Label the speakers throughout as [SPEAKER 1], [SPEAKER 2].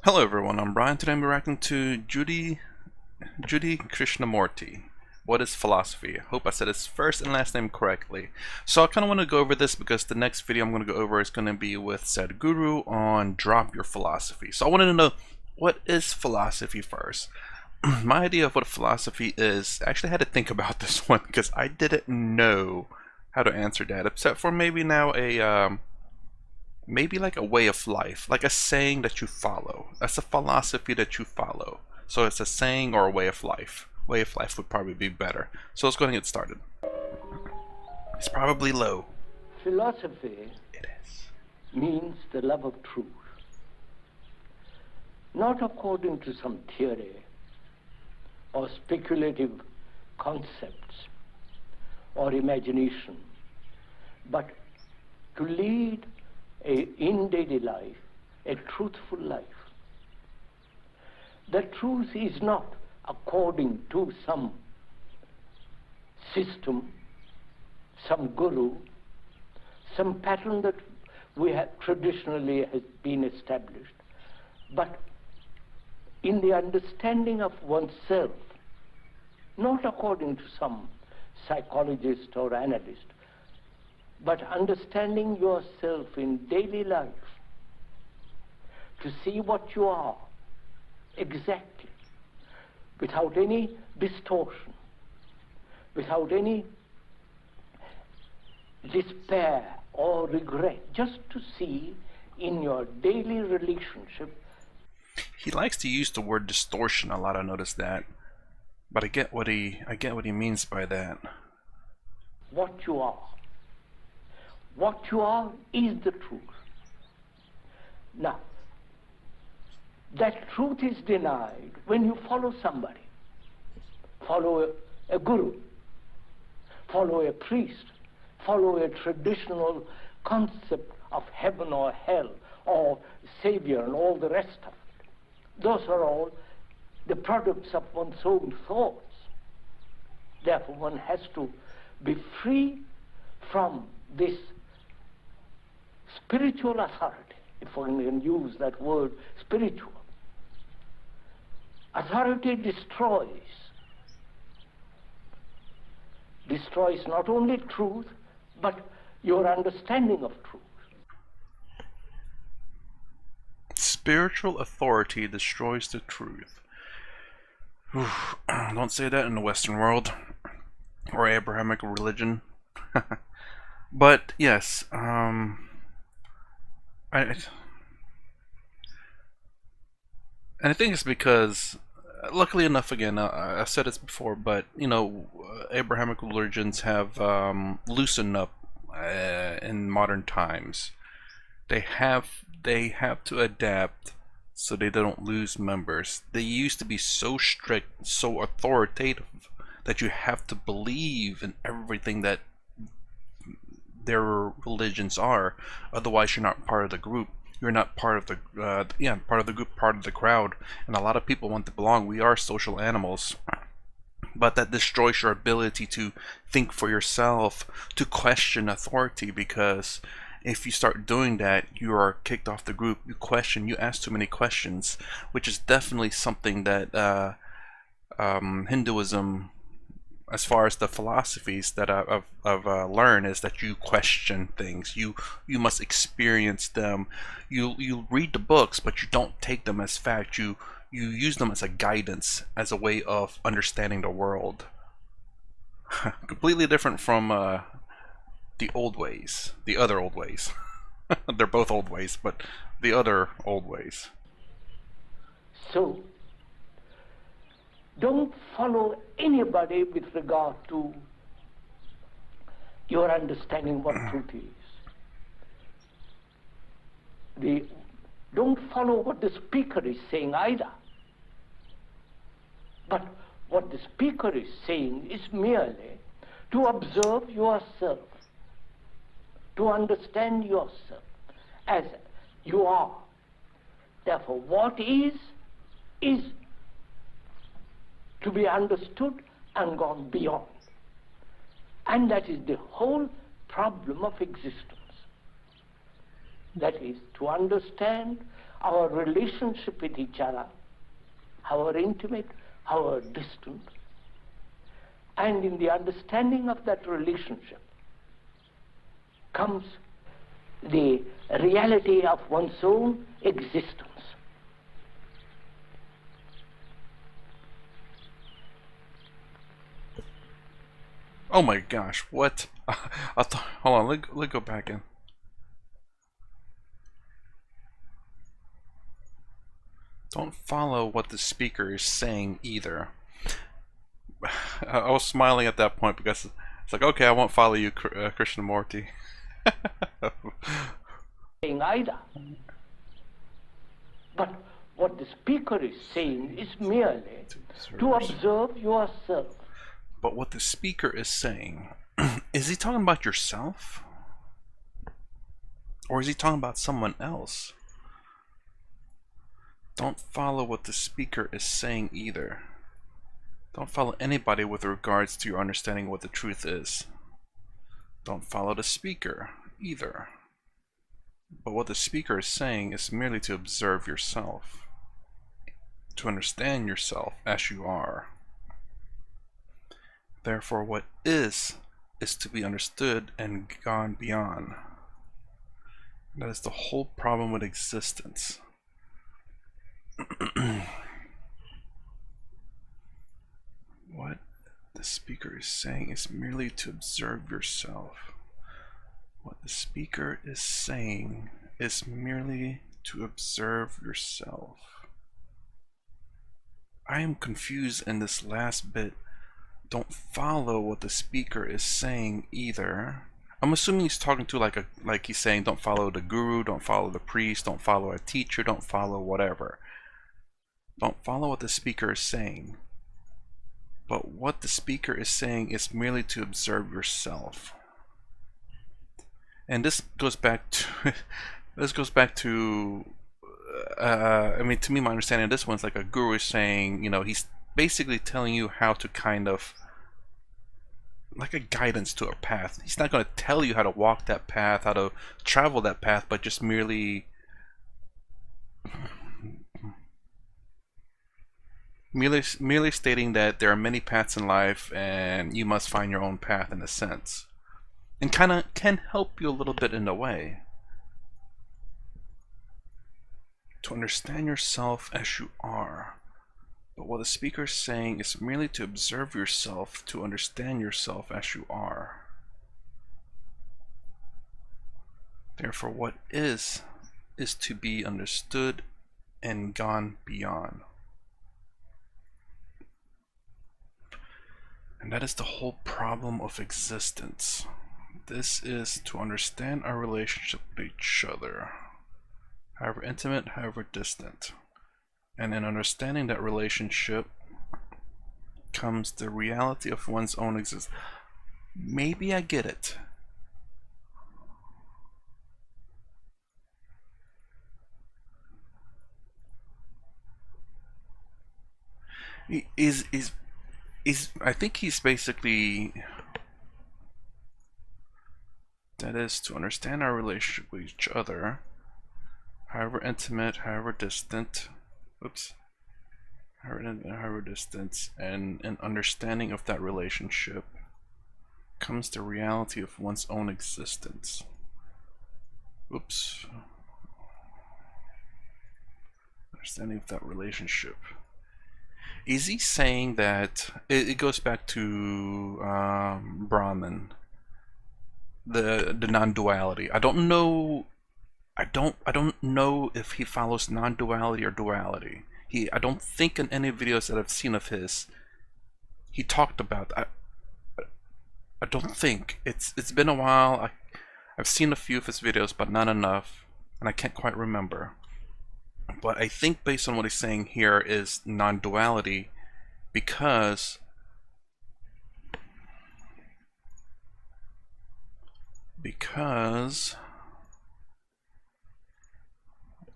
[SPEAKER 1] Hello everyone, I'm Brian. Today I'm reacting to Judy Krishnamurti. What is philosophy? I hope I said his first and last name correctly. So I kind of want to go over this because the next video I'm going to go over is going to be with Sadhguru on drop your philosophy. So I wanted to know, what is philosophy first? My idea of what philosophy is, I actually had to think about this one because I didn't know how to answer that, except for maybe now maybe like a way of life, like a saying that you follow. That's a philosophy that you follow. So it's a saying or a way of life. Way of life would probably be better. So let's go ahead and get started. It's probably low.
[SPEAKER 2] Philosophy
[SPEAKER 1] It is.
[SPEAKER 2] means the love of truth, not according to some theory or speculative concepts or imagination, but to lead in daily life a truthful life. The truth is not according to some system, some guru, some pattern that we have traditionally has been established, but in the understanding of oneself, not according to some psychologist or analyst, but understanding yourself in daily life, to see what you are exactly, without any distortion, without any despair or regret, just to see in your daily relationship.
[SPEAKER 1] He likes to use the word distortion a lot. I noticed that, but I get what he means by that.
[SPEAKER 2] What you are. What you are is the truth. Now, that truth is denied when you follow somebody, follow a guru, follow a priest, follow a traditional concept of heaven or hell or savior and all the rest of it. Those are all the products of one's own thoughts. Therefore, one has to be free from this spiritual authority, if one can use that word, spiritual. Authority destroys not only truth, but your understanding of truth.
[SPEAKER 1] Spiritual authority destroys the truth. Oof, don't say that in the Western world or Abrahamic religion. But yes, and I think it's because, luckily enough, again, I've said this before, but you know, Abrahamic religions have loosened up in modern times. They have to adapt so they don't lose members. They used to be so strict, so authoritative that you have to believe in everything that their religions are, otherwise you're not part of the group. You're not part of the part of the group, part of the crowd. And a lot of people want to belong. We are social animals, but that destroys your ability to think for yourself, to question authority, because if you start doing that, you are kicked off the group. You ask too many questions, which is definitely something that Hinduism, as far as the philosophies that I've learned, is that you question things. You must experience them. You read the books, but you don't take them as fact. You use them as a guidance, as a way of understanding the world. Completely different from the old ways, the other old ways. They're both old ways, but the other old ways.
[SPEAKER 2] So, don't follow anybody with regard to your understanding what truth is. Don't follow what the speaker is saying either. But what the speaker is saying is merely to observe yourself, to understand yourself as you are. Therefore, what is to be understood and gone beyond. And that is the whole problem of existence. That is, to understand our relationship with each other, however intimate, however distant, and in the understanding of that relationship comes the reality of one's own existence.
[SPEAKER 1] Oh my gosh, what? Hold on, let's go back in. Don't follow what the speaker is saying either. I was smiling at that point because it's like, okay, I won't follow you, Krishnamurti.
[SPEAKER 2] Either. But what the speaker is saying is merely to observe yourself.
[SPEAKER 1] But what the speaker is saying, is he talking about yourself? Or is he talking about someone else? Don't follow what the speaker is saying either. Don't follow anybody with regards to your understanding what the truth is. Don't follow the speaker either. But what the speaker is saying is merely to observe yourself, to understand yourself as you are. Therefore, what is to be understood and gone beyond. That is the whole problem with existence. What the speaker is saying is merely to observe yourself. What the speaker is saying is merely to observe yourself. I am confused in this last bit. Don't follow what the speaker is saying either. I'm assuming he's talking to like he's saying don't follow the guru, don't follow the priest, don't follow a teacher, don't follow whatever. Don't follow what the speaker is saying. But what the speaker is saying is merely to observe yourself. And this goes back to I mean, to me, my understanding of this one's like a guru is saying, you know, he's basically telling you how to kind of, like a guidance to a path. He's not going to tell you how to walk that path, how to travel that path, but just merely stating that there are many paths in life and you must find your own path in a sense. And kind of can help you a little bit in a way. To understand yourself as you are. But what the speaker is saying is merely to observe yourself, to understand yourself as you are. Therefore, what is to be understood and gone beyond. And that is the whole problem of existence. This is to understand our relationship with each other, however intimate, however distant. And in understanding that relationship comes the reality of one's own existence. Maybe I get it. I think he's basically, that is to understand our relationship with each other, however intimate, however distant, however distant, and an understanding of that relationship comes the reality of one's own existence. Understanding of that relationship. Is he saying that it goes back to Brahman, the non-duality? I don't know. I don't know if he follows non-duality or duality. I don't think in any videos that I've seen of his he talked about. I don't think it's been a while. I've seen a few of his videos, but not enough, and I can't quite remember. But I think based on what he's saying here is non-duality, because the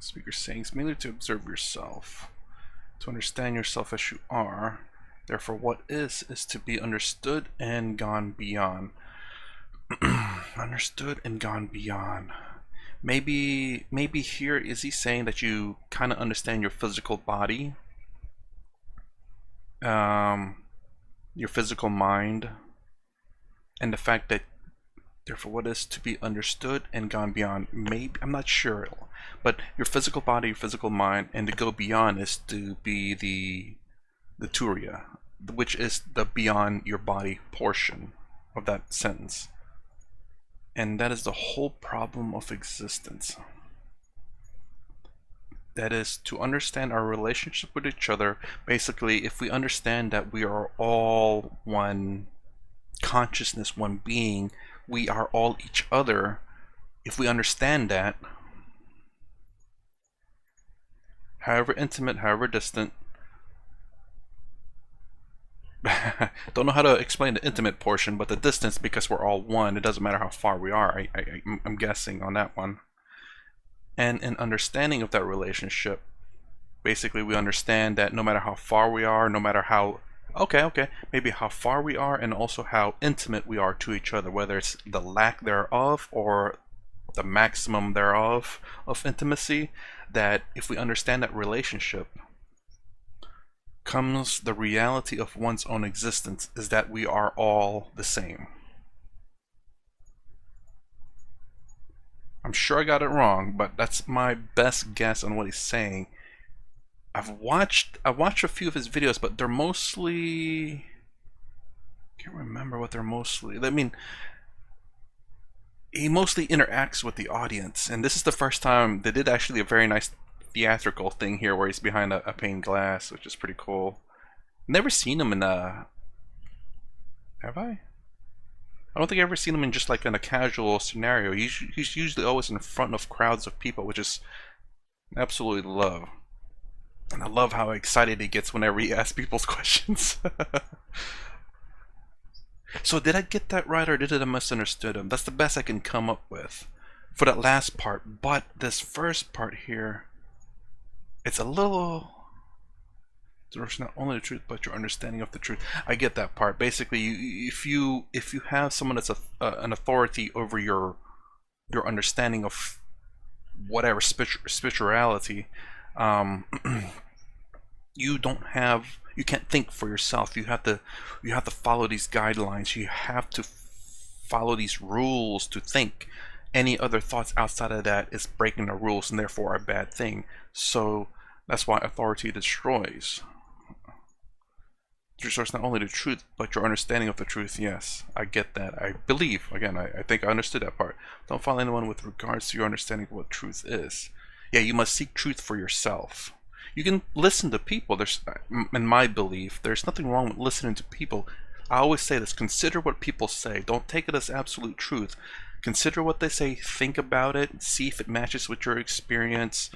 [SPEAKER 1] speaker is saying it's merely to observe yourself, to understand yourself as you are. Therefore, what is to be understood and gone beyond. Understood and gone beyond. maybe here is he saying that you kind of understand your physical body, um, your physical mind, and the fact that therefore what is to be understood and gone beyond. Maybe, I'm not sure, but your physical body, your physical mind, and to go beyond is to be the Turiya, which is the beyond your body portion of that sentence. And that is the whole problem of existence. That is to understand our relationship with each other. Basically, if we understand that we are all one consciousness, one being, we are all each other. If we understand that, however intimate, however distant, don't know how to explain the intimate portion, but the distance, because we're all one, it doesn't matter how far we are. I'm guessing on that one. And in understanding of that relationship, basically we understand that no matter how far we are, no matter how maybe how far we are, and also how intimate we are to each other, whether it's the lack thereof or the maximum thereof of intimacy, that if we understand that relationship, comes the reality of one's own existence, is that we are all the same. I'm sure I got it wrong, but that's my best guess on what he's saying. I've watched a few of his videos, but they're mostly, can't remember what they're mostly. I mean, he mostly interacts with the audience, and this is the first time they did actually a very nice theatrical thing here where he's behind a pane glass, which is pretty cool. Never seen him in a, have I? I don't think I've ever seen him in just like in a casual scenario. He's usually always in front of crowds of people, which is absolutely love. And I love how excited he gets whenever he asks people's questions. So did I get that right, or did I misunderstood him? That's the best I can come up with for that last part. But this first part here, it's a little, there's not only the truth but your understanding of the truth. I get that part. Basically, if you have someone that's an authority over your understanding of whatever spirituality, you can't think for yourself. You have to follow these guidelines. You have to follow these rules to think. Any other thoughts outside of that is breaking the rules and therefore a bad thing. So that's why authority destroys. Destroys not only the truth but your understanding of the truth. Yes, I get that. I believe, again, I think I understood that part. Don't follow anyone with regards to your understanding of what truth is. Yeah, you must seek truth for yourself. You can listen to people. There's, in my belief, there's nothing wrong with listening to people. I always say this: consider what people say. Don't take it as absolute truth. Consider what they say. Think about it. See if it matches with your experience.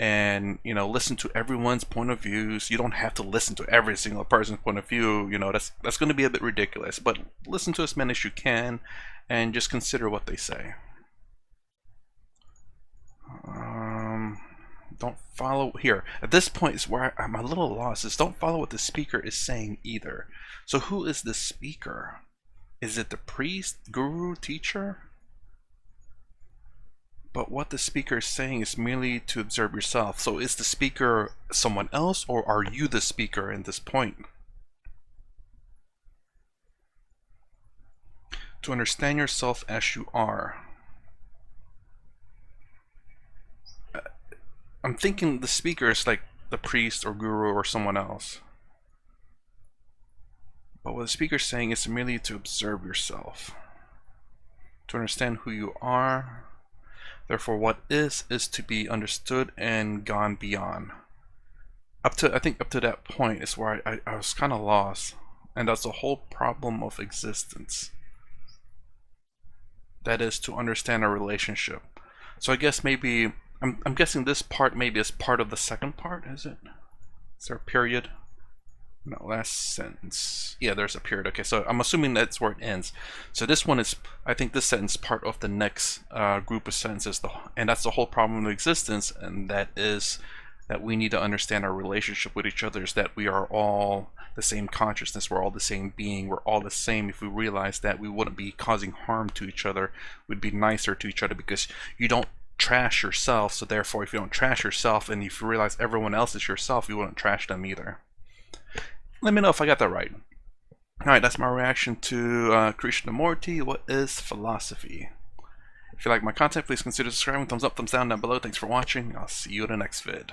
[SPEAKER 1] And listen to everyone's point of views. You don't have to listen to every single person's point of view. That's going to be a bit ridiculous. But listen to as many as you can, and just consider what they say. Don't follow here. At this point is where I'm a little lost. Is don't follow what the speaker is saying either. So who is the speaker? Is it the priest, guru, teacher? But what the speaker is saying is merely to observe yourself. So is the speaker someone else, or are you the speaker in this point? To understand yourself as you are. I'm thinking the speaker is like the priest or guru or someone else. But what the speaker is saying is merely to observe yourself. To understand who you are. Therefore, what is to be understood and gone beyond. I think up to that point is where I was kind of lost. And that's the whole problem of existence. That is to understand a relationship. So I guess maybe, I'm guessing this part maybe is part of the second part, is it? Is there a period? No, last sentence. Yeah, there's a period. Okay, so I'm assuming that's where it ends. So this one is, I think this sentence is part of the next group of sentences, and that's the whole problem of existence, and that is that we need to understand our relationship with each other, is that we are all the same consciousness, we're all the same being, we're all the same. If we realize that, we wouldn't be causing harm to each other, we'd be nicer to each other, because you don't trash yourself, so therefore if you don't trash yourself and if you realize everyone else is yourself, you wouldn't trash them either. Let me know if I got that right. Alright, that's my reaction to Krishnamurti. What is philosophy? If you like my content, please consider subscribing. Thumbs up, thumbs down below. Thanks for watching. I'll see you in the next vid.